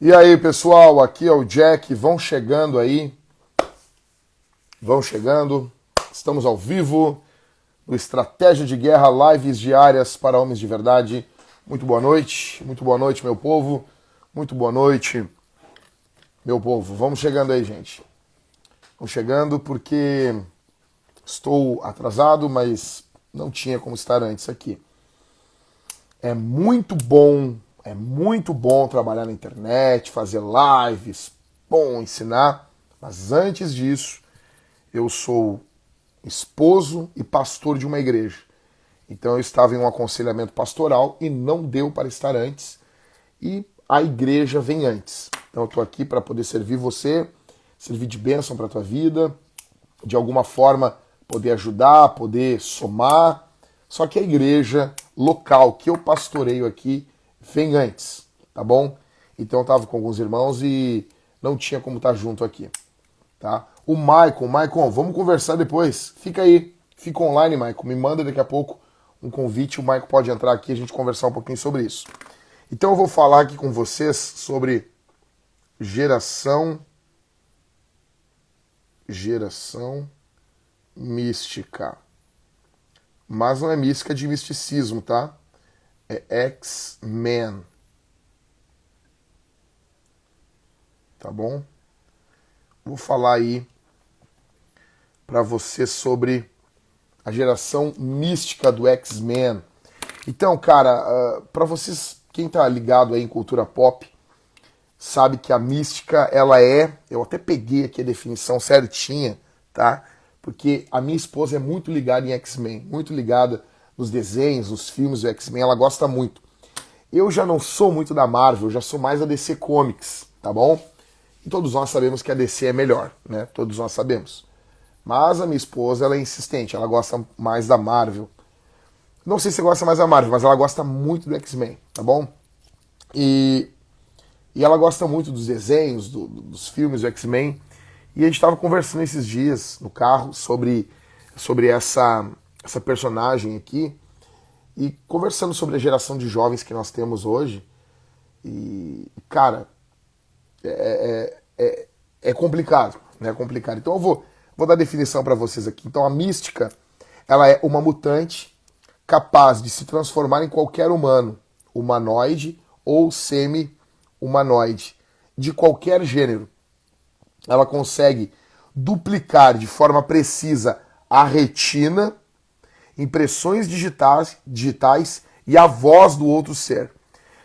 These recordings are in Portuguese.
E aí, pessoal, aqui é o Jack, vão chegando aí, vão chegando, estamos ao vivo no Estratégia de Guerra, lives diárias para homens de verdade. Muito boa noite, meu povo, muito boa noite, meu povo. Vamos chegando aí, gente. Vamos chegando porque estou atrasado, mas não tinha como estar antes aqui. É muito bom trabalhar na internet, fazer lives, bom ensinar, mas antes disso, eu sou esposo e pastor de uma igreja. Então eu estava em um aconselhamento pastoral e não deu para estar antes, e a igreja vem antes. Então eu estou aqui para poder servir você, servir de bênção para a tua vida, de alguma forma poder ajudar, poder somar. Só que a igreja local que eu pastoreio aqui vem antes, tá bom? Então eu estava com alguns irmãos e não tinha como estar junto aqui, tá? O Maicon, vamos conversar depois. Fica aí, fica online, Maicon. Me manda daqui a pouco um convite, o Maicon pode entrar aqui e a gente conversar um pouquinho sobre isso. Então eu vou falar aqui com vocês sobre geração mística. Mas não é mística de misticismo, tá? É X-Men. Tá bom? Vou falar aí para você sobre a geração mística do X-Men. Então, cara, para vocês, quem tá ligado aí em cultura pop, sabe que a mística, ela é... Eu até peguei aqui a definição certinha, tá? Porque a minha esposa é muito ligada em X-Men, muito ligada nos desenhos, nos filmes do X-Men, ela gosta muito. Eu já não sou muito da Marvel, eu já sou mais da DC Comics, tá bom? E todos nós sabemos que a DC é melhor, né? Todos nós sabemos. Mas a minha esposa, ela é insistente, ela gosta mais da Marvel. Não sei se gosta mais da Marvel, mas ela gosta muito do X-Men, tá bom? E ela gosta muito dos desenhos, dos filmes do X-Men. E a gente estava conversando esses dias no carro sobre essa personagem aqui. E conversando sobre a geração de jovens que nós temos hoje. E, cara, é complicado, né? É complicado. Então eu vou dar definição para vocês aqui. Então a mística, ela é uma mutante capaz de se transformar em qualquer humano, humanoide ou semi-humanoide, de qualquer gênero. Ela consegue duplicar de forma precisa a retina, impressões digitais e a voz do outro ser.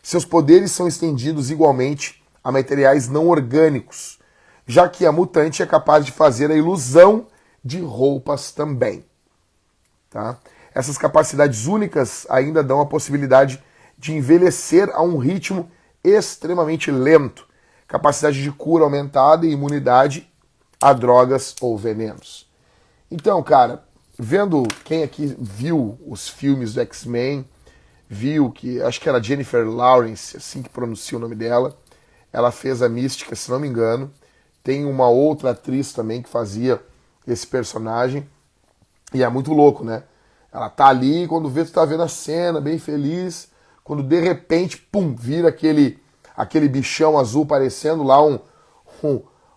Seus poderes são estendidos igualmente a materiais não orgânicos, já que a mutante é capaz de fazer a ilusão de roupas também. Tá? Essas capacidades únicas ainda dão a possibilidade de envelhecer a um ritmo extremamente lento, capacidade de cura aumentada e imunidade a drogas ou venenos. Então, cara, vendo quem aqui viu os filmes do X-Men, viu que, acho que era Jennifer Lawrence, assim que pronuncia o nome dela, ela fez a Mística, se não me engano. Tem uma outra atriz também que fazia esse personagem, e é muito louco, né? Ela tá ali, quando vê, tu tá vendo a cena, bem feliz, quando de repente, pum, vira aquele bichão azul parecendo lá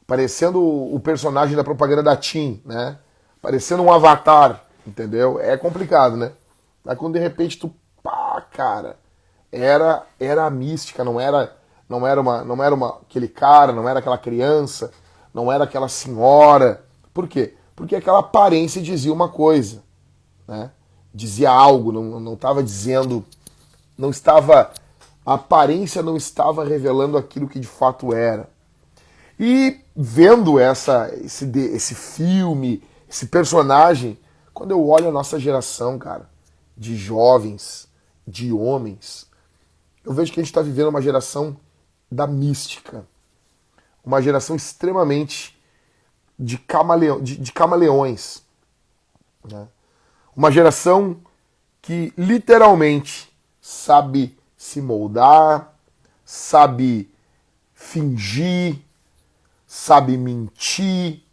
parecendo o personagem da propaganda da TIM, né? Parecendo um avatar, entendeu? É complicado, né? Aí quando de repente tu, pá, cara, era a mística, não era aquele cara, não era aquela criança, não era aquela senhora. Por quê? Porque aquela aparência dizia uma coisa, né? Dizia algo, não estava dizendo, não estava, a aparência não estava revelando aquilo que de fato era. E vendo esse filme, esse personagem, quando eu olho a nossa geração, cara, de jovens, de homens, eu vejo que a gente está vivendo uma geração da mística, uma geração extremamente de camaleões, né? Uma geração que literalmente sabe se moldar, sabe fingir, sabe mentir,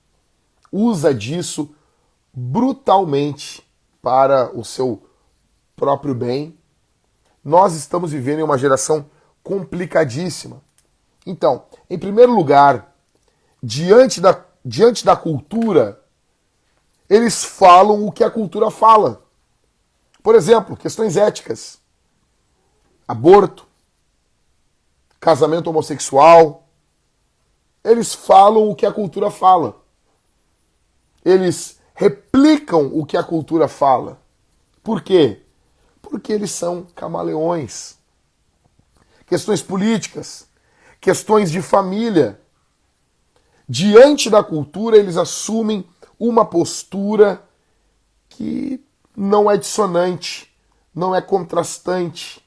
usa disso brutalmente para o seu próprio bem. Nós estamos vivendo em uma geração complicadíssima. Então, em primeiro lugar, diante da cultura, eles falam o que a cultura fala. Por exemplo, questões éticas, aborto, casamento homossexual. Eles falam o que a cultura fala. Eles replicam o que a cultura fala. Por quê? Porque eles são camaleões. Questões políticas, questões de família. Diante da cultura, eles assumem uma postura que não é dissonante, não é contrastante.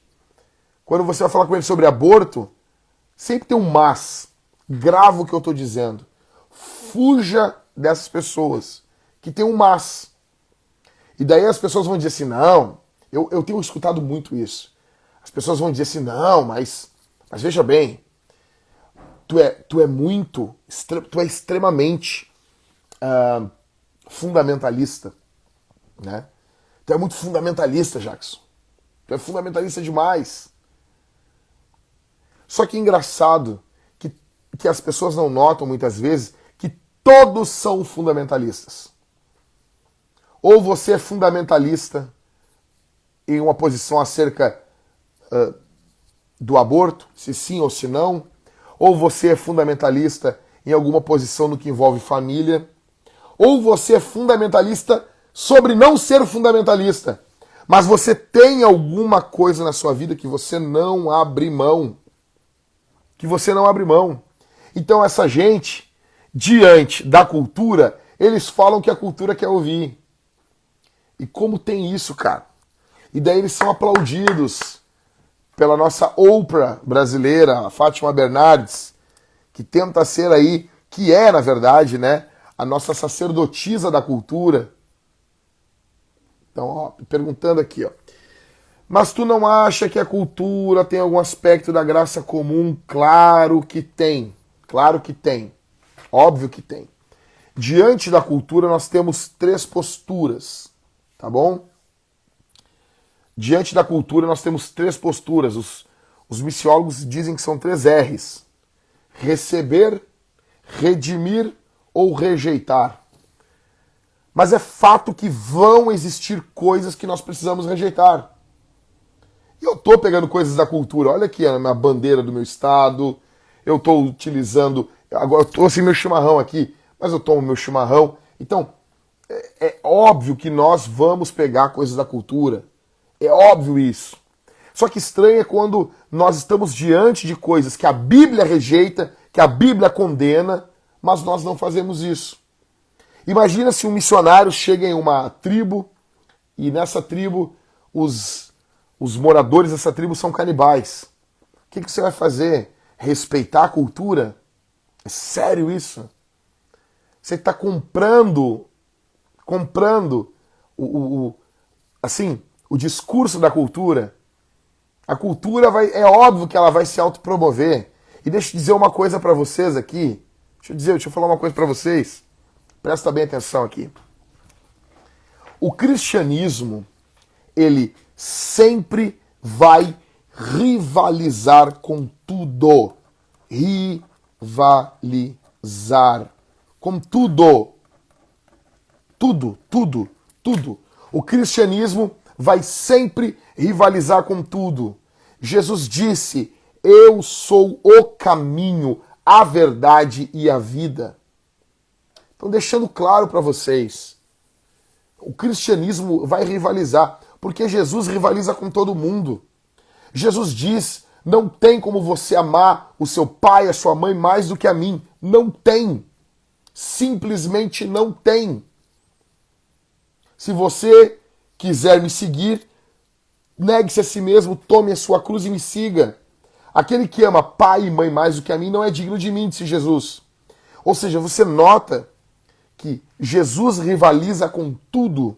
Quando você vai falar com eles sobre aborto, sempre tem um mas. Grava o que eu estou dizendo. Fuja dessas pessoas que tem um mas. E daí as pessoas vão dizer assim, não, eu tenho escutado muito isso. As pessoas vão dizer assim, não, mas veja bem, tu é extremamente fundamentalista, né? Tu é muito fundamentalista, Jackson. Tu é fundamentalista demais. Só que é engraçado que as pessoas não notam muitas vezes que todos são fundamentalistas. Ou você é fundamentalista em uma posição acerca do aborto, se sim ou se não, ou você é fundamentalista em alguma posição no que envolve família, ou você é fundamentalista sobre não ser fundamentalista, mas você tem alguma coisa na sua vida que você não abre mão. Que você não abre mão. Então essa gente, diante da cultura, eles falam que a cultura quer ouvir. E como tem isso, cara? E daí eles são aplaudidos pela nossa Oprah brasileira, a Fátima Bernardes, que tenta ser aí, que é, na verdade, né, a nossa sacerdotisa da cultura. Então, ó, perguntando aqui, ó. Mas tu não acha que a cultura tem algum aspecto da graça comum? Claro que tem. Claro que tem. Óbvio que tem. Diante da cultura nós temos 3 posturas, tá bom? Diante da cultura nós temos 3 posturas. Os missiólogos dizem que são 3 R's. Receber, redimir ou rejeitar. Mas é fato que vão existir coisas que nós precisamos rejeitar. E eu tô pegando coisas da cultura. Olha aqui a minha bandeira do meu estado. Eu tô utilizando... Agora eu trouxe meu chimarrão aqui, mas eu tomo meu chimarrão. Então, é óbvio que nós vamos pegar coisas da cultura. É óbvio isso. Só que estranho é quando nós estamos diante de coisas que a Bíblia rejeita, que a Bíblia condena, mas nós não fazemos isso. Imagina se um missionário chega em uma tribo e nessa tribo os moradores dessa tribo são canibais. O que você vai fazer? Respeitar a cultura? É sério isso? Você está comprando o discurso da cultura. A cultura é óbvio que ela vai se autopromover. E deixa eu dizer uma coisa para vocês aqui. Deixa eu falar uma coisa para vocês. Presta bem atenção aqui. O cristianismo, ele sempre vai rivalizar com tudo. Rivalizar com tudo. Tudo. O cristianismo vai sempre rivalizar com tudo. Jesus disse, eu sou o caminho, a verdade e a vida. Então, deixando claro para vocês, o cristianismo vai rivalizar, porque Jesus rivaliza com todo mundo. Jesus diz, não tem como você amar o seu pai, a sua mãe mais do que a mim. Não tem. Simplesmente não tem. Se você quiser me seguir, negue-se a si mesmo, tome a sua cruz e me siga. Aquele que ama pai e mãe mais do que a mim não é digno de mim, disse Jesus. Ou seja, você nota que Jesus rivaliza com tudo,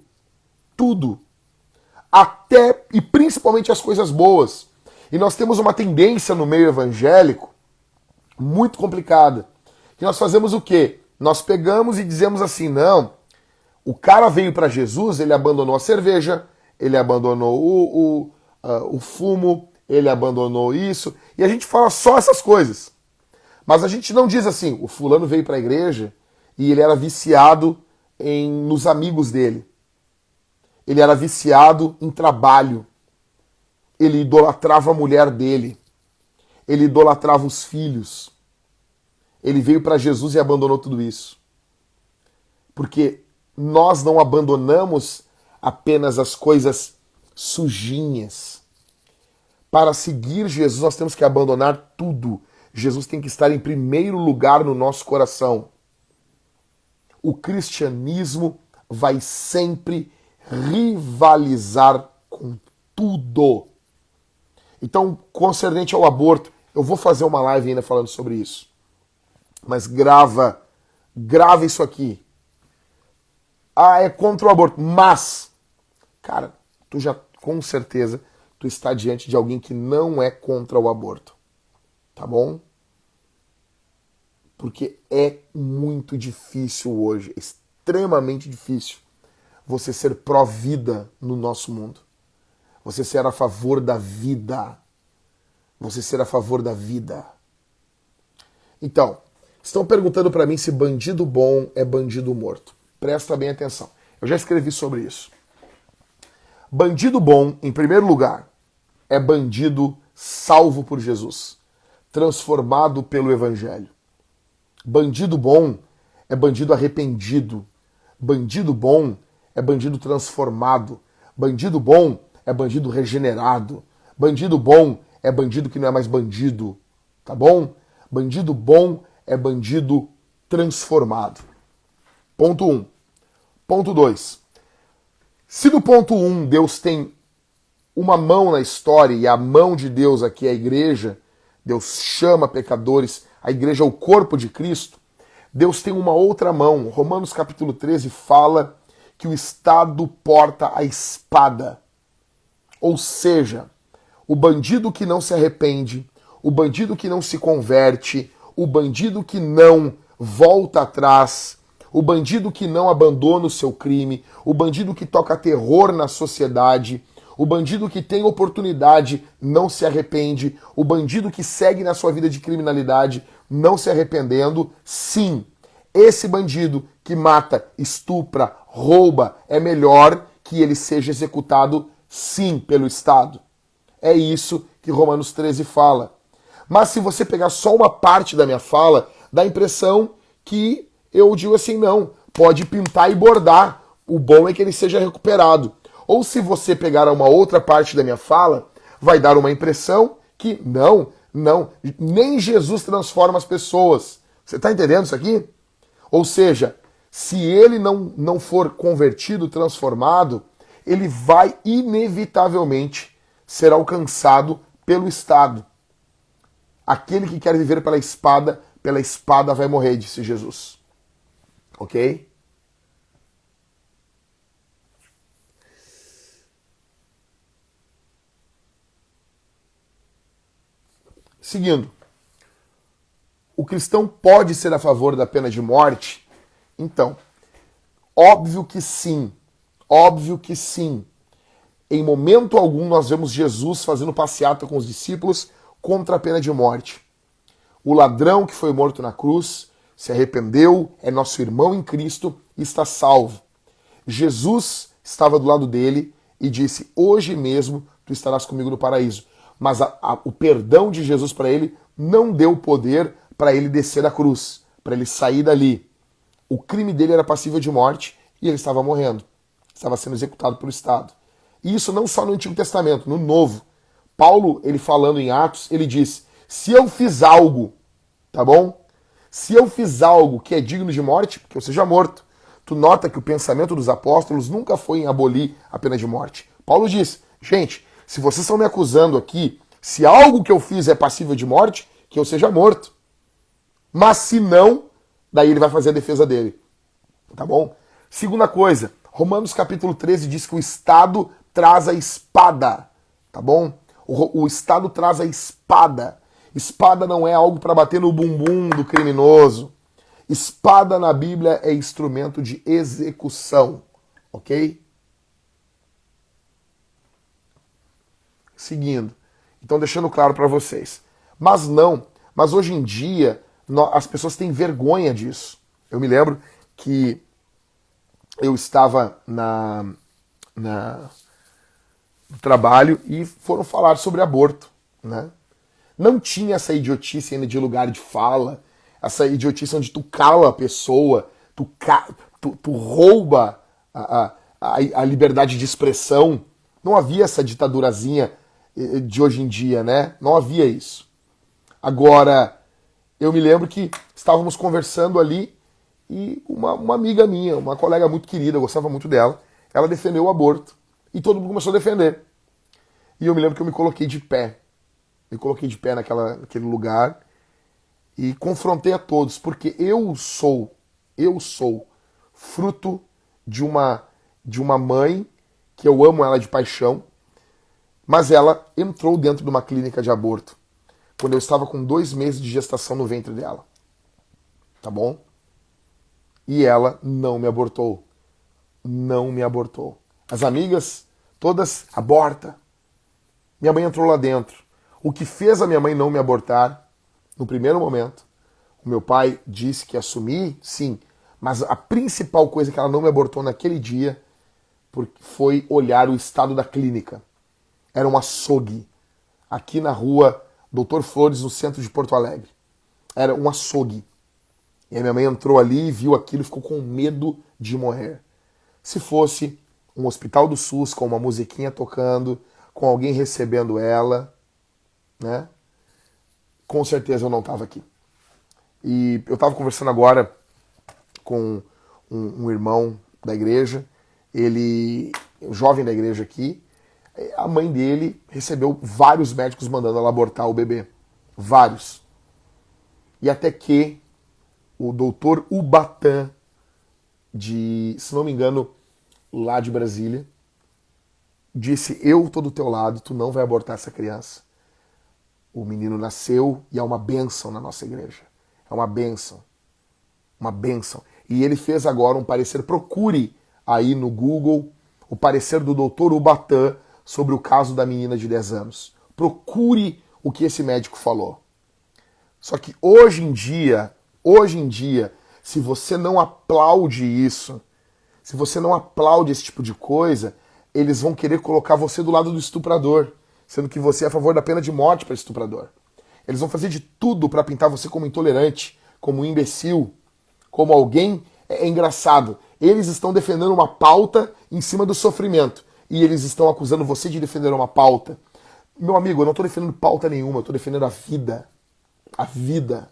até e principalmente as coisas boas. E nós temos uma tendência no meio evangélico muito complicada, que nós fazemos o quê? Nós pegamos e dizemos assim, não, o cara veio para Jesus, ele abandonou a cerveja, ele abandonou o fumo, ele abandonou isso, e a gente fala só essas coisas. Mas a gente não diz assim, o fulano veio para a igreja e ele era viciado nos amigos dele. Ele era viciado em trabalho. Ele idolatrava a mulher dele. Ele idolatrava os filhos. Ele veio para Jesus e abandonou tudo isso. Porque nós não abandonamos apenas as coisas sujinhas. Para seguir Jesus, nós temos que abandonar tudo. Jesus tem que estar em primeiro lugar no nosso coração. O cristianismo vai sempre rivalizar com tudo. Então, concernente ao aborto, eu vou fazer uma live ainda falando sobre isso. Mas grava isso aqui. Ah, é contra o aborto. Mas, cara, tu já, com certeza, tu está diante de alguém que não é contra o aborto. Tá bom? Porque é muito difícil hoje, extremamente difícil, você ser pró-vida no nosso mundo. Você ser a favor da vida. Você ser a favor da vida. Então, estão perguntando para mim se bandido bom é bandido morto. Presta bem atenção. Eu já escrevi sobre isso. Bandido bom, em primeiro lugar, é bandido salvo por Jesus, transformado pelo Evangelho. Bandido bom é bandido arrependido. Bandido bom é bandido transformado. Bandido bom é bandido regenerado. Bandido bom é bandido que não é mais bandido. Tá bom? Bandido bom é bandido transformado. Ponto 1. Ponto 2. Se no ponto 1 Deus tem uma mão na história e a mão de Deus aqui é a igreja, Deus chama pecadores, a igreja é o corpo de Cristo, Deus tem uma outra mão. Romanos capítulo 13 fala que o Estado porta a espada. Ou seja, o bandido que não se arrepende, o bandido que não se converte, o bandido que não volta atrás, o bandido que não abandona o seu crime, o bandido que toca terror na sociedade, o bandido que tem oportunidade não se arrepende, o bandido que segue na sua vida de criminalidade não se arrependendo, sim, esse bandido que mata, estupra, rouba, é melhor que ele seja executado, sim, pelo Estado. É isso que Romanos 13 fala. Mas se você pegar só uma parte da minha fala, dá a impressão que eu digo assim, não, pode pintar e bordar, o bom é que ele seja recuperado. Ou se você pegar uma outra parte da minha fala, vai dar uma impressão que não, nem Jesus transforma as pessoas. Você está entendendo isso aqui? Ou seja, se ele não for convertido, transformado, ele vai inevitavelmente ser alcançado pelo Estado. Aquele que quer viver pela espada vai morrer, disse Jesus. Ok? Seguindo. O cristão pode ser a favor da pena de morte? Então, óbvio que sim. Óbvio que sim. Em momento algum nós vemos Jesus fazendo passeata com os discípulos contra a pena de morte. O ladrão que foi morto na cruz se arrependeu, é nosso irmão em Cristo e está salvo. Jesus estava do lado dele e disse, hoje mesmo tu estarás comigo no paraíso. Mas o perdão de Jesus para ele não deu poder para ele descer da cruz, para ele sair dali. O crime dele era passível de morte e ele estava morrendo. Estava sendo executado pelo Estado. E isso não só no Antigo Testamento, no Novo. Paulo, ele falando em Atos, ele diz, se eu fiz algo, tá bom? Se eu fiz algo que é digno de morte, que eu seja morto. Tu nota que o pensamento dos apóstolos nunca foi em abolir a pena de morte. Paulo diz, gente, se vocês estão me acusando aqui, se algo que eu fiz é passível de morte, que eu seja morto. Mas se não, daí ele vai fazer a defesa dele. Tá bom? Segunda coisa, Romanos capítulo 13 diz que o Estado traz a espada. Tá bom? O Estado traz a espada. Espada não é algo para bater no bumbum do criminoso. Espada na Bíblia é instrumento de execução. Ok? Seguindo. Então, deixando claro para vocês. Mas hoje em dia, As pessoas têm vergonha disso. Eu me lembro que eu estava no trabalho e foram falar sobre aborto, né? Não tinha essa idiotice ainda de lugar de fala, essa idiotice onde tu cala a pessoa, tu rouba a liberdade de expressão. Não havia essa ditadurazinha de hoje em dia, né? Não havia isso. Agora, eu me lembro que estávamos conversando ali e uma amiga minha, uma colega muito querida, eu gostava muito dela, ela defendeu o aborto. E todo mundo começou a defender. E eu me lembro que eu me coloquei de pé. Me coloquei de pé naquele lugar e confrontei a todos, porque eu sou fruto de uma mãe que eu amo ela de paixão, mas ela entrou dentro de uma clínica de aborto quando eu estava com 2 meses de gestação no ventre dela. Tá bom? E ela não me abortou. Não me abortou. As amigas, todas, aborta. Minha mãe entrou lá dentro. O que fez a minha mãe não me abortar, no primeiro momento, o meu pai disse que assumi, sim, mas a principal coisa que ela não me abortou naquele dia foi olhar o estado da clínica. Era um açougue, aqui na rua Doutor Flores, no centro de Porto Alegre. Era um açougue. E a minha mãe entrou ali, viu aquilo e ficou com medo de morrer. Se fosse um hospital do SUS com uma musiquinha tocando, com alguém recebendo ela, né? Com certeza eu não estava aqui. E eu estava conversando agora com um irmão da igreja, ele, um jovem da igreja aqui, a mãe dele recebeu vários médicos mandando ela abortar o bebê. Vários. E até que o doutor Ubatã, se não me engano, lá de Brasília, disse: eu tô do teu lado, tu não vai abortar essa criança. O menino nasceu e é uma bênção na nossa igreja. É uma bênção. Uma bênção. E ele fez agora um parecer, procure aí no Google o parecer do doutor Ubatã sobre o caso da menina de 10 anos. Procure o que esse médico falou. Só que hoje em dia, se você não aplaude isso, se você não aplaude esse tipo de coisa, eles vão querer colocar você do lado do estuprador, sendo que você é a favor da pena de morte para estuprador. Eles vão fazer de tudo para pintar você como intolerante, como imbecil, como alguém. É engraçado. Eles estão defendendo uma pauta em cima do sofrimento. E eles estão acusando você de defender uma pauta. Meu amigo, eu não estou defendendo pauta nenhuma, eu estou defendendo a vida. A vida.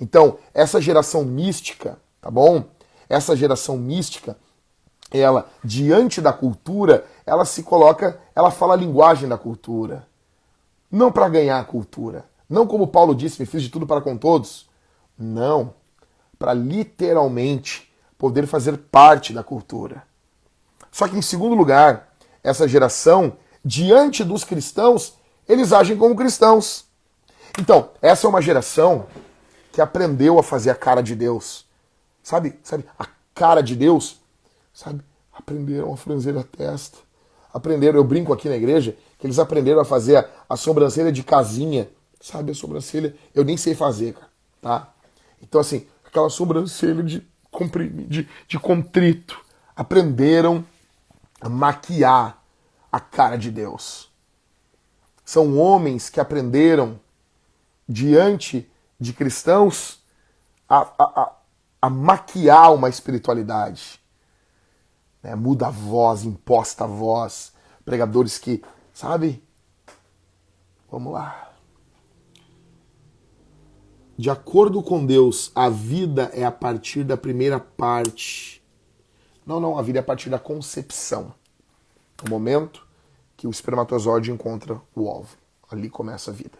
Então, essa geração mística, tá bom? Essa geração mística, ela, diante da cultura, ela se coloca, ela fala a linguagem da cultura. Não para ganhar a cultura. Não como Paulo disse, me fiz de tudo para com todos. Não. Para literalmente poder fazer parte da cultura. Só que, em segundo lugar, essa geração, diante dos cristãos, eles agem como cristãos. Então, essa é uma geração que aprendeu a fazer a cara de Deus. Sabe? A cara de Deus. Sabe? Aprenderam a franzir a testa. Aprenderam, eu brinco aqui na igreja, que eles aprenderam a fazer a sobrancelha de casinha. Sabe? A sobrancelha, eu nem sei fazer, cara. Tá? Então, assim, aquela sobrancelha de contrito. Aprenderam a maquiar a cara de Deus. São homens que aprenderam, diante de cristãos, a maquiar uma espiritualidade. Né? Muda a voz, imposta a voz. Pregadores que, sabe? Vamos lá. De acordo com Deus, a vida é a partir da primeira parte. Não, a vida é a partir da concepção. O momento que o espermatozoide encontra o óvulo. Ali começa a vida.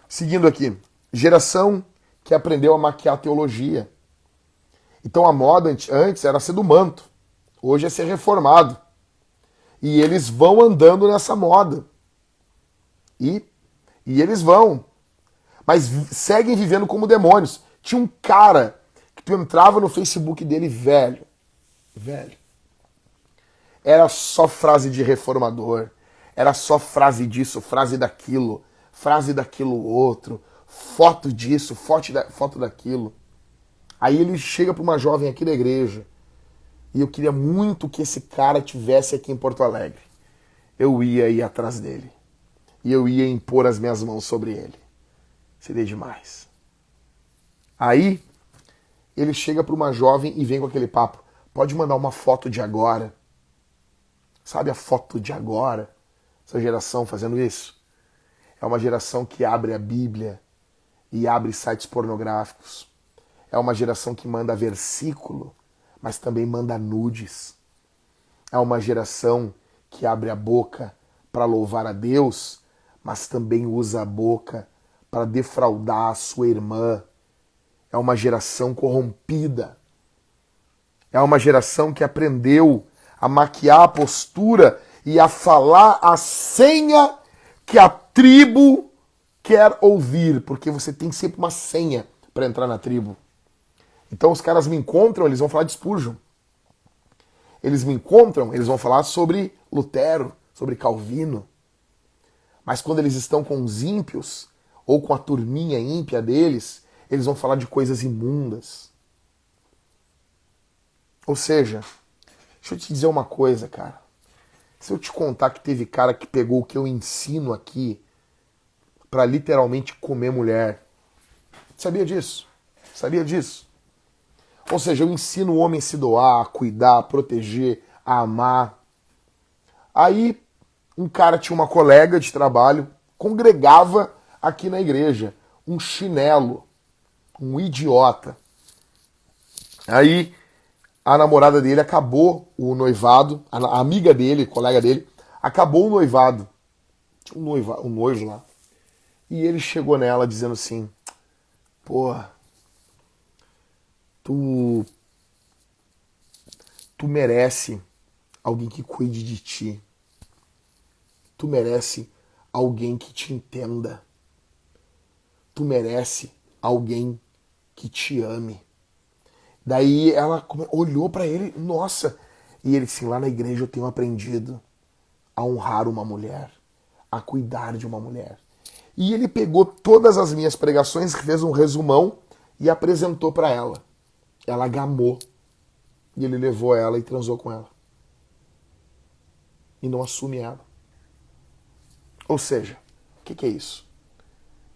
Seguindo aqui, geração que aprendeu a maquiar a teologia. Então a moda antes era ser do manto, hoje é ser reformado. E eles vão andando nessa moda. E eles vão. Mas seguem vivendo como demônios. Tinha um cara que tu entrava no Facebook dele, velho. Era só frase de reformador. Era só frase disso, frase daquilo outro. foto disso, foto daquilo. Aí ele chega para uma jovem aqui da igreja, e eu queria muito que esse cara tivesse aqui em Porto Alegre. Eu ia ir atrás dele. E eu ia impor as minhas mãos sobre ele. Seria demais. Aí, ele chega para uma jovem e vem com aquele papo. Pode mandar uma foto de agora. Sabe a foto de agora? Essa geração fazendo isso? É uma geração que abre a Bíblia e abre sites pornográficos. É uma geração que manda versículo, mas também manda nudes. É uma geração que abre a boca para louvar a Deus, mas também usa a boca para defraudar a sua irmã. É uma geração corrompida. É uma geração que aprendeu a maquiar a postura e a falar a senha que a tribo quer ouvir, porque você tem sempre uma senha para entrar na tribo. Então os caras me encontram, eles vão falar de Spurgeon. Eles me encontram, eles vão falar sobre Lutero, sobre Calvino. Mas quando eles estão com os ímpios, ou com a turminha ímpia deles, eles vão falar de coisas imundas. Ou seja, deixa eu te dizer uma coisa, cara. Se eu te contar que teve cara que pegou o que eu ensino aqui pra literalmente comer mulher. Sabia disso? Sabia disso? Ou seja, eu ensino o homem a se doar, a cuidar, a proteger, a amar. Aí, um cara tinha uma colega de trabalho, congregava aqui na igreja, um chinelo, um idiota. Aí, a namorada dele acabou o noivado, a amiga dele, colega dele, acabou o noivado. Tinha um noivo lá. E ele chegou nela dizendo assim, porra, tu merece alguém que cuide de ti. Tu merece alguém que te entenda. Tu merece alguém que te ame. Daí ela olhou pra ele, nossa. E ele assim, lá na igreja eu tenho aprendido a honrar uma mulher, a cuidar de uma mulher. E ele pegou todas as minhas pregações, fez um resumão e apresentou pra ela. Ela gamou. E ele levou ela e transou com ela. E não assume ela. Ou seja, o que é isso?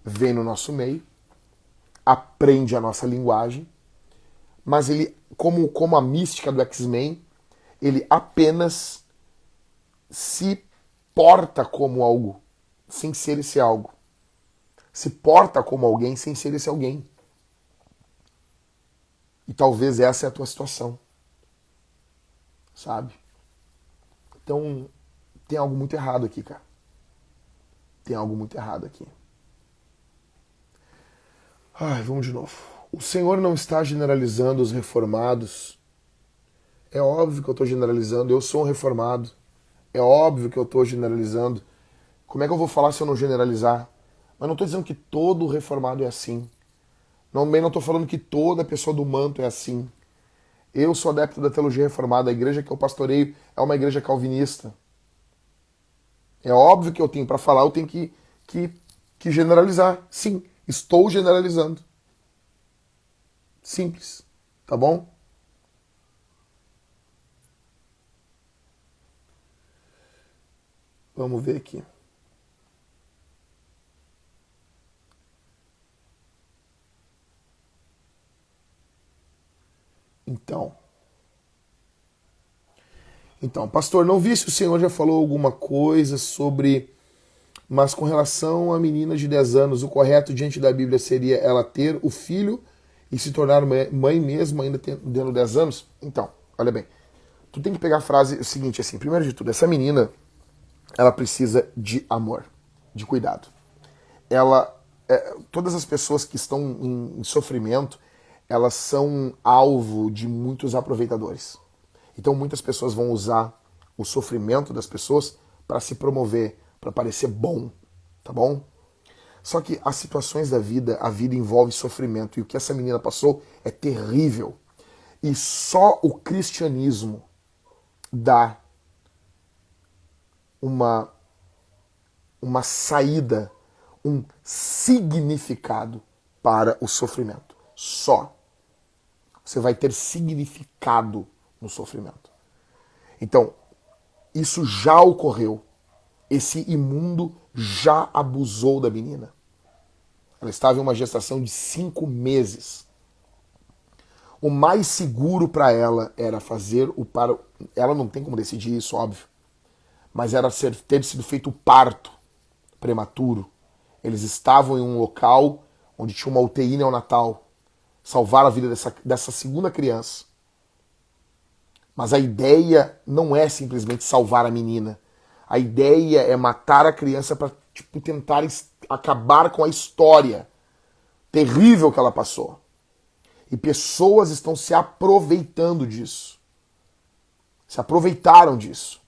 Vem no nosso meio, aprende a nossa linguagem, mas ele, como a mística do X-Men, ele apenas se porta como algo, sem ser esse algo. Se porta como alguém sem ser esse alguém. E talvez essa é a tua situação. Sabe? Então, tem algo muito errado aqui, cara. Tem algo muito errado aqui. Ai, vamos de novo. O Senhor não está generalizando os reformados. É óbvio que eu estou generalizando. Eu sou um reformado. É óbvio que eu estou generalizando. Como é que eu vou falar se eu não generalizar? Mas não estou dizendo que todo reformado é assim. Também não estou falando que toda pessoa do manto é assim. Eu sou adepto da teologia reformada. A igreja que eu pastoreio é uma igreja calvinista. É óbvio que eu tenho para falar, eu tenho que generalizar. Sim, estou generalizando. Simples. Tá bom? Vamos ver aqui. Então, pastor, não vi se o senhor já falou alguma coisa sobre... Mas com relação à menina de 10 anos, o correto diante da Bíblia seria ela ter o filho e se tornar mãe mesmo, ainda tendo 10 anos? Então, olha bem. Tu tem que pegar a frase o seguinte, assim, primeiro de tudo, essa menina, ela precisa de amor, de cuidado. Todas as pessoas que estão em sofrimento, elas são alvo de muitos aproveitadores. Então muitas pessoas vão usar o sofrimento das pessoas para se promover, para parecer bom, tá bom? Só que as situações da vida, a vida envolve sofrimento, e o que essa menina passou é terrível. E só o cristianismo dá uma saída, um significado para o sofrimento. Só. Você vai ter significado no sofrimento. Então, isso já ocorreu. Esse imundo já abusou da menina. Ela estava em uma gestação de 5 meses. O mais seguro para ela era fazer o parto. Ela não tem como decidir isso, óbvio. Mas era ter sido feito o parto prematuro. Eles estavam em um local onde tinha uma UTI neonatal. Salvar a vida dessa segunda criança. Mas a ideia não é simplesmente salvar a menina. A ideia é matar a criança para tentar acabar com a história terrível que ela passou. E pessoas estão se aproveitando disso. Se aproveitaram disso.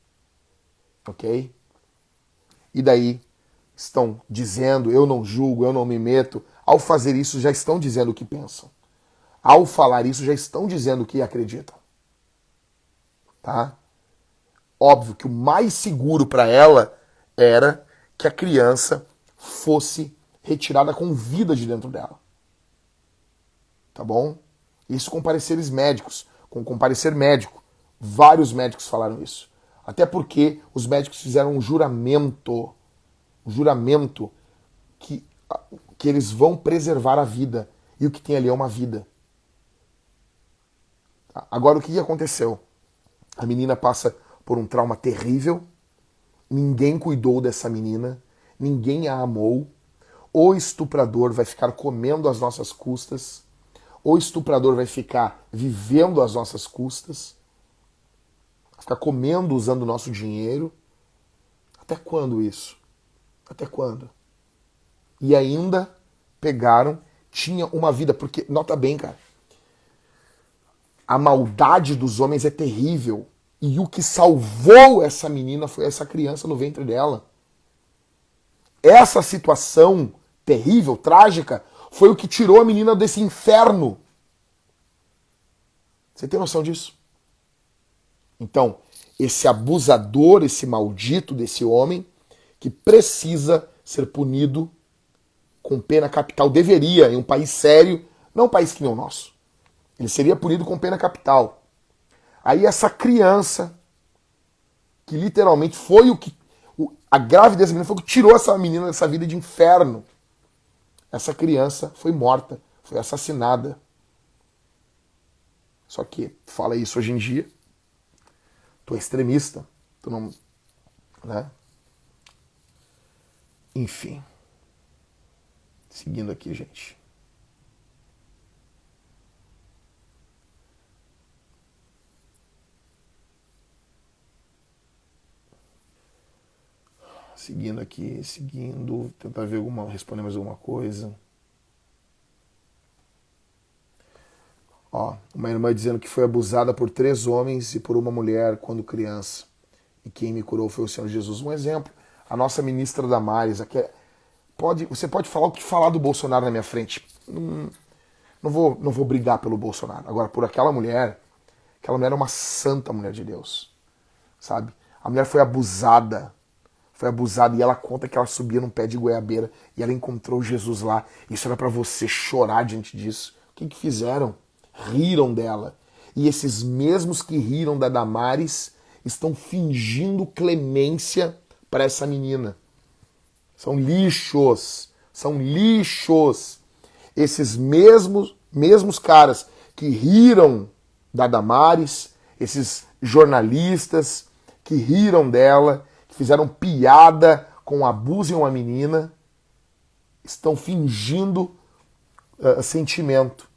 Ok? E daí estão dizendo, eu não julgo, eu não me meto. Ao fazer isso, já estão dizendo o que pensam. Ao falar isso, já estão dizendo o que acreditam. Tá? Óbvio que o mais seguro para ela era que a criança fosse retirada com vida de dentro dela. Tá bom? Isso com pareceres médicos, com parecer médico. Vários médicos falaram isso. Até porque os médicos fizeram um juramento que eles vão preservar a vida. E o que tem ali é uma vida. Agora, o que aconteceu? A menina passa por um trauma terrível, ninguém cuidou dessa menina, ninguém a amou, o estuprador vai ficar comendo às nossas custas, o estuprador vai ficar vivendo às nossas custas, vai ficar comendo usando o nosso dinheiro. Até quando isso? Até quando? E ainda pegaram, tinha uma vida, porque, nota bem, cara, a maldade dos homens é terrível. E o que salvou essa menina foi essa criança no ventre dela. Essa situação terrível, trágica, foi o que tirou a menina desse inferno. Você tem noção disso? Então, esse abusador, esse maldito desse homem, que precisa ser punido com pena capital, deveria, em um país sério, não um país que nem o nosso. Ele seria punido com pena capital. Aí essa criança, que literalmente foi a gravidez dessa menina foi o que tirou essa menina dessa vida de inferno. Essa criança foi morta, foi assassinada. Só que fala isso hoje em dia, tu é extremista, tu não, né? Enfim. Seguindo aqui, gente. Seguindo aqui, tentar ver responder mais alguma coisa. Ó, uma irmã dizendo que foi abusada por 3 homens e por uma mulher quando criança. E quem me curou foi o Senhor Jesus. Um exemplo, a nossa ministra Damares. Você pode falar o que falar do Bolsonaro na minha frente. Não vou brigar pelo Bolsonaro. Agora, por aquela mulher é uma santa mulher de Deus. Sabe? A mulher foi abusada e ela conta que ela subia num pé de goiabeira e ela encontrou Jesus lá. Isso era pra você chorar diante disso. O que fizeram? Riram dela. E esses mesmos que riram da Damares estão fingindo clemência para essa menina. São lixos. Esses mesmos caras que riram da Damares, esses jornalistas que riram dela, fizeram piada com abuso em uma menina, estão fingindo sentimento.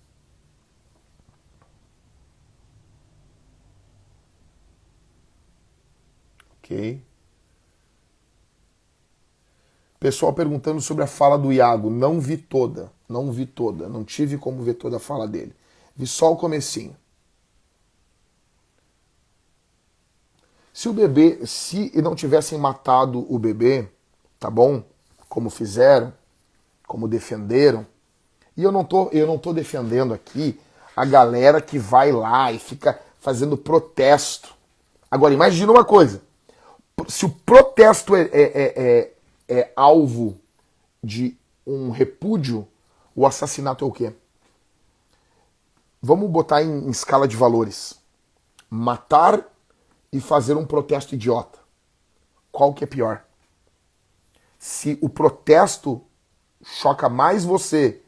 Ok? Pessoal perguntando sobre a fala do Iago. Não vi toda. Não tive como ver toda a fala dele. Vi só o comecinho. Se não tivessem matado o bebê, tá bom? Como fizeram, como defenderam. E eu não tô defendendo aqui a galera que vai lá e fica fazendo protesto. Agora, imagina uma coisa. Se o protesto é alvo de um repúdio, o assassinato é o quê? Vamos botar em escala de valores. Matar e fazer um protesto idiota. Qual que é pior? Se o protesto choca mais você,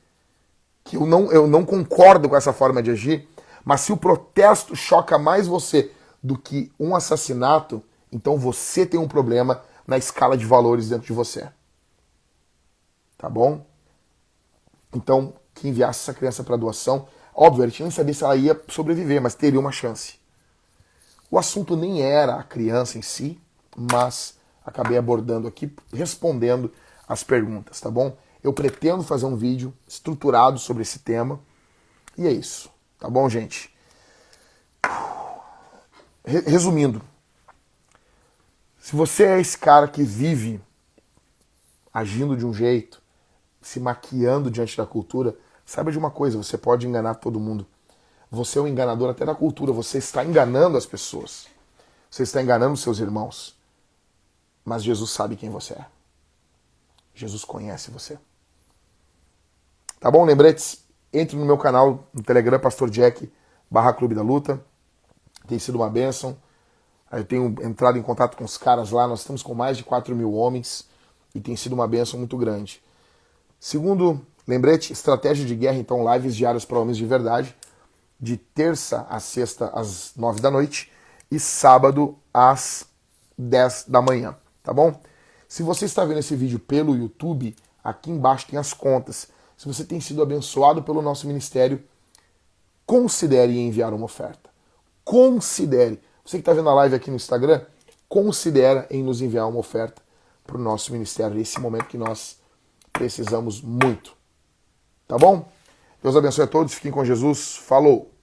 que eu não concordo com essa forma de agir, mas se o protesto choca mais você do que um assassinato, então você tem um problema na escala de valores dentro de você. Tá bom? Então, que enviasse essa criança para doação, óbvio, a gente não sabia se ela ia sobreviver, mas teria uma chance. O assunto nem era a criança em si, mas acabei abordando aqui, respondendo as perguntas, tá bom? Eu pretendo fazer um vídeo estruturado sobre esse tema. E é isso, tá bom, gente? Resumindo, se você é esse cara que vive agindo de um jeito, se maquiando diante da cultura, saiba de uma coisa, você pode enganar todo mundo. Você é um enganador até da cultura, você está enganando as pessoas. Você está enganando seus irmãos. Mas Jesus sabe quem você é. Jesus conhece você. Tá bom, lembretes? Entre no meu canal no Telegram, Pastor Jack, /Clube da Luta. Tem sido uma bênção. Eu tenho entrado em contato com os caras lá, nós estamos com mais de 4.000 homens e tem sido uma bênção muito grande. Segundo lembrete, estratégia de guerra, então lives diárias para homens de verdade, de terça a sexta às 9 da noite e sábado às 10 da manhã, tá bom? Se você está vendo esse vídeo pelo YouTube, aqui embaixo tem as contas. Se você tem sido abençoado pelo nosso ministério, considere enviar uma oferta. Considere. Você que está vendo a live aqui no Instagram, considera em nos enviar uma oferta para o nosso ministério, nesse momento que nós precisamos muito. Tá bom? Deus abençoe a todos, fiquem com Jesus. Falou!